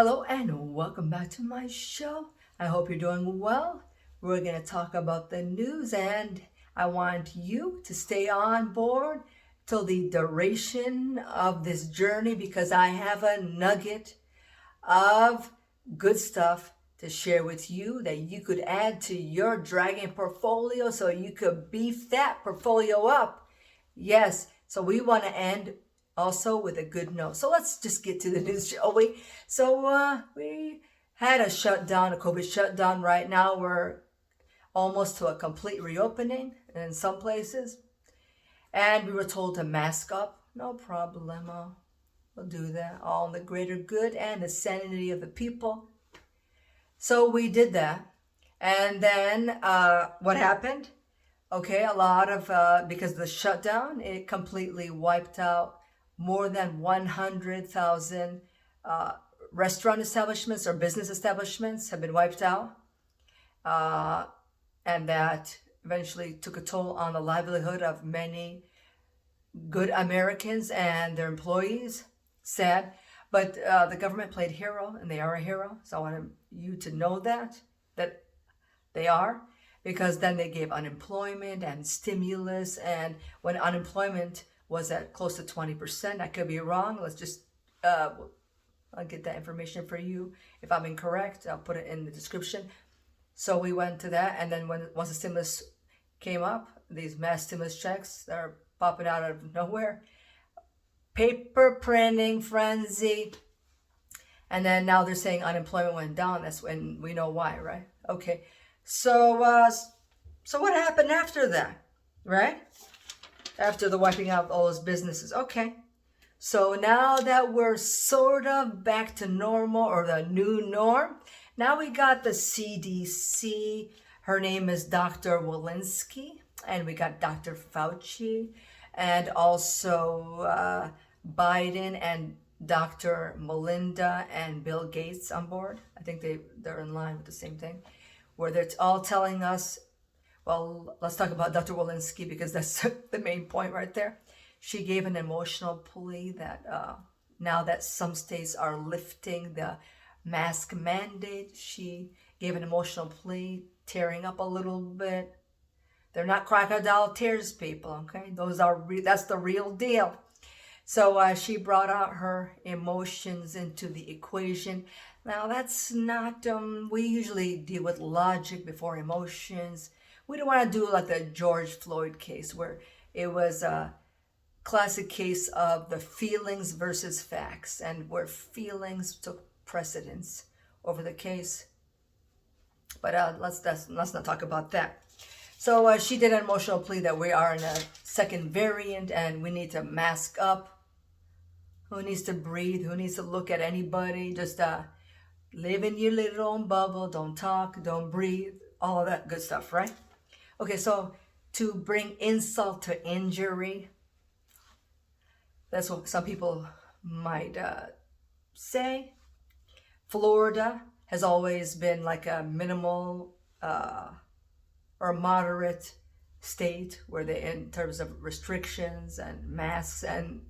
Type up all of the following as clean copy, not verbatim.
Hello and welcome back to my show. I hope you're doing well. We're going to talk about the news and I want you to stay on board till the duration of this journey because I have a nugget of good stuff to share with you that you could add to your dragon portfolio so you could beef that portfolio up. Yes, so we want to end also with a good note. So let's just get to the news, shall we? So we had a shutdown, a COVID shutdown. Right now we're almost to a complete reopening in some places. And we were told to mask up. No problemo. We'll do that. All in the greater good and the sanity of the people. So we did that. And then what happened? Okay, a lot of, because of the shutdown, it completely wiped out more than 100,000 restaurant establishments or business establishments have been wiped out. And that eventually took a toll on the livelihood of many good Americans and their employees. Sad. But the government played hero, and they are a hero. So I want you to know that they are. Because then they gave unemployment and stimulus, and when unemployment was at close to 20%, I could be wrong. Let's just, I'll get that information for you. If I'm incorrect, I'll put it in the description. So we went to that, and then once the stimulus came up, these mass stimulus checks that are popping out of nowhere, paper printing frenzy, and then now they're saying unemployment went down. That's when we know why, right? Okay. So what happened after that, right? After the wiping out all those businesses. Okay. So now that we're sort of back to normal or the new norm, now we got the CDC. Her name is Dr. Wolinski, and we got Dr. Fauci, and also Biden and Dr. Melinda and Bill Gates on board. I think they're in line with the same thing, where they're all telling us, well, let's talk about Dr. Wolinski because that's the main point right there. She gave an emotional plea that now that some states are lifting the mask mandate, she gave an emotional plea, tearing up a little bit. They're not crocodile tears, people, okay? That's the real deal. So she brought out her emotions into the equation. Now, that's not, we usually deal with logic before emotions. We don't want to do like the George Floyd case where it was a classic case of the feelings versus facts and where feelings took precedence over the case. But let's not talk about that. So she did an emotional plea that we are in a second variant and we need to mask up. Who needs to breathe? Who needs to look at anybody? Just live in your little own bubble. Don't talk. Don't breathe. All of that good stuff, right? Okay, so to bring insult to injury, that's what some people might say. Florida has always been like a minimal or moderate state where they, in terms of restrictions and masks and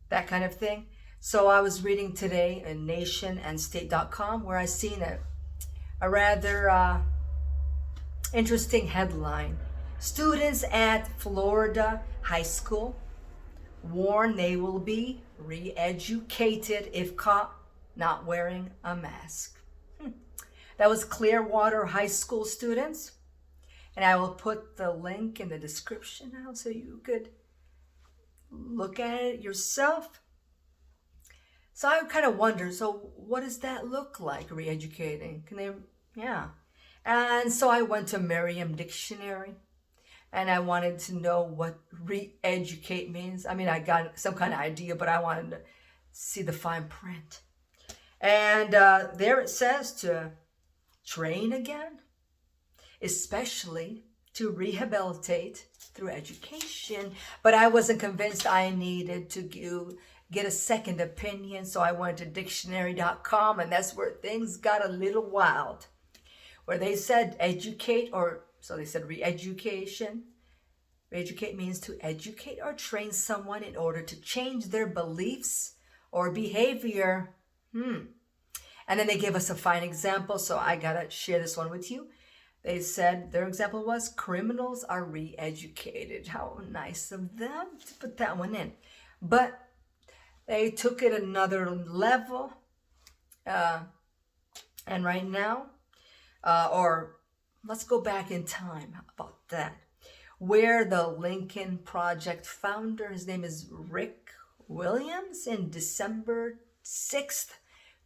that kind of thing. So I was reading today in nationandstate.com where I seen a rather interesting headline. Students at Florida high school warn they will be re-educated if caught not wearing a mask. That was Clearwater High School students. And I will put the link in the description now so you could look at it yourself. So I kind of wonder, so what does that look like, re-educating? Yeah. And so I went to Merriam Dictionary and I wanted to know what re-educate means. I mean, I got some kind of idea, but I wanted to see the fine print. And there it says to train again, especially to rehabilitate through education. But I wasn't convinced I needed to get a second opinion, so I went to Dictionarycom, and that's where things got a little wild. Where they said educate, so they said re-education. Re-educate means to educate or train someone in order to change their beliefs or behavior. And then they gave us a fine example, so I gotta share this one with you. They said their example was criminals are re-educated. How nice of them to put that one in. But they took it another level. And right now, or let's go back in time. How about that? Where the Lincoln Project founder, his name is Rick Williams, in December 6th,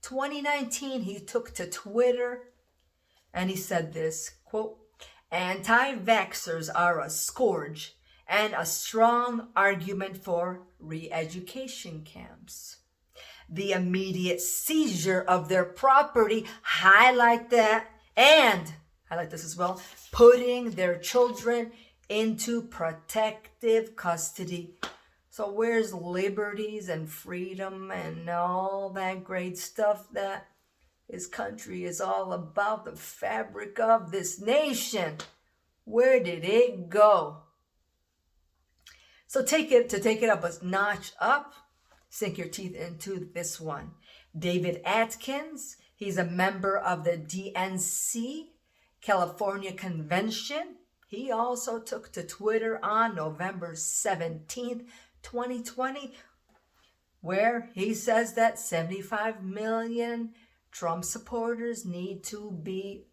2019, he took to Twitter and he said this, quote, "Anti-vaxxers are a scourge and a strong argument for re-education camps. The immediate seizure of their property, highlight that, and highlight this as well, putting their children into protective custody." So where's liberties and freedom and all that great stuff that this country is all about, the fabric of this nation? Where did it go? So take it up a notch up, sink your teeth into this one. David Atkins, he's a member of the DNC California Convention. He also took to Twitter on November 17th, 2020, where he says that 75 million Trump supporters need to be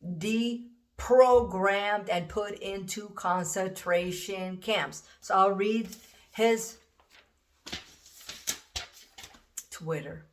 deprogrammed and put into concentration camps. So I'll read his Twitter.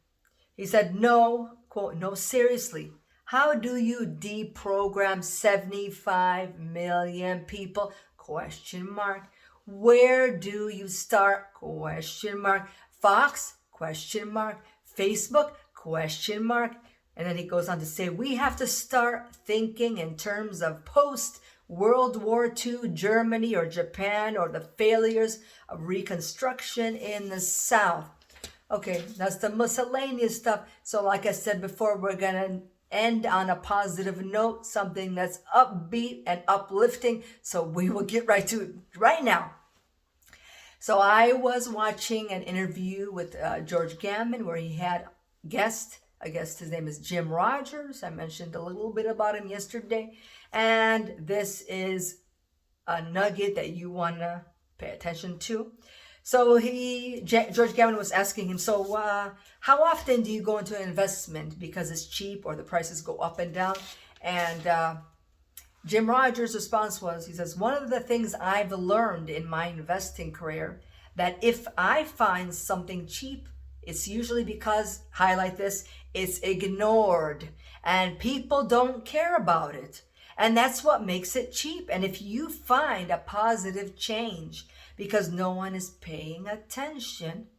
He said, "No, quote, no, seriously. How do you deprogram 75 million people? Question mark. Where do you start? Question mark. Fox? Question mark. Facebook? Question mark." And then he goes on to say, "We have to start thinking in terms of post-World War II Germany or Japan or the failures of Reconstruction in the South." Okay, that's the miscellaneous stuff. So like I said before, we're going to end on a positive note, something that's upbeat and uplifting. So we will get right to it right now. So I was watching an interview with George Gammon where he had guest. I guess his name is Jim Rogers. I mentioned a little bit about him yesterday. And this is a nugget that you want to pay attention to. So George Gammon was asking him, so how often do you go into an investment because it's cheap or the prices go up and down? And Jim Rogers' response was, he says, "One of the things I've learned in my investing career, that if I find something cheap, it's usually because," highlight this, "it's ignored and people don't care about it. And that's what makes it cheap. And if you find a positive change because no one is paying attention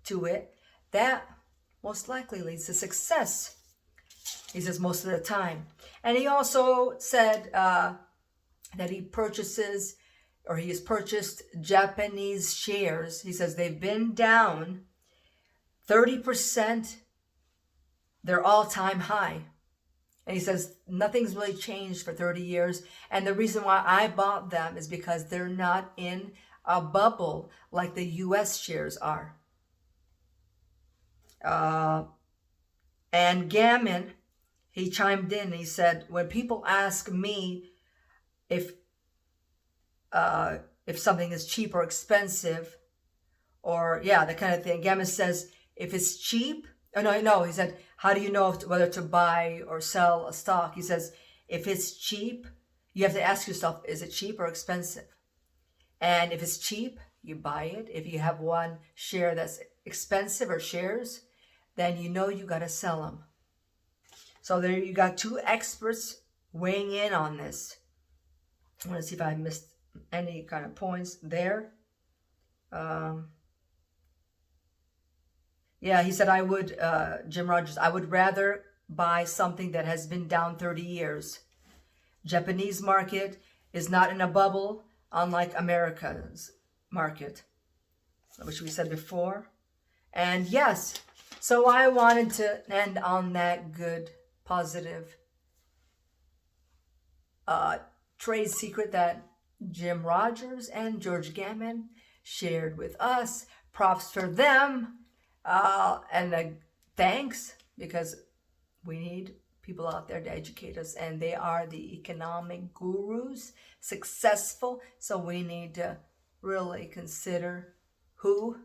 to it, that most likely leads to success." He says most of the time. And he also said that he purchases, or he has purchased Japanese shares. He says they've been down 30%, their all-time high. And he says nothing's really changed for 30 years. And the reason why I bought them is because they're not in a bubble like the U.S. shares are. And Gammon, he chimed in. He said, "When people ask me if something is cheap or expensive, or that kind of thing," Gammon says, "If it's cheap," no, he said, "How do you know whether to buy or sell a stock?" He says, "If it's cheap, you have to ask yourself, is it cheap or expensive? And if it's cheap, you buy it. If you have one share that's expensive or shares, then you know you got to sell them." So there you got two experts weighing in on this. I want to see if I missed any kind of points there. He said, Jim Rogers, "I would rather buy something that has been down 30 years. Japanese market is not in a bubble, unlike America's market," which we said before. And yes, so I wanted to end on that good, positive trade secret that Jim Rogers and George Gammon shared with us. Props for them. And thanks, because We need people out there to educate us, and they are the economic gurus, successful. So we need to really consider who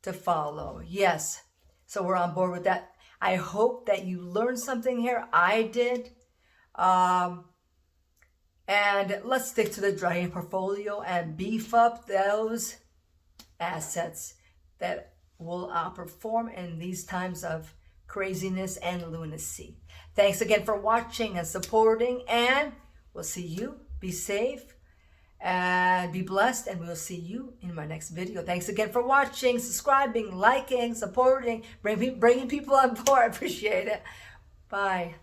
to follow. Yes. So we're on board with that. I hope that you learned something here. I did. And let's stick to the dragon portfolio and beef up those assets that will outperform in these times of craziness and lunacy. Thanks again for watching and supporting, and we'll see you. Be safe and be blessed, and we'll see you in my next video. Thanks again for watching, subscribing, liking, supporting, bringing people on board. I appreciate it. Bye.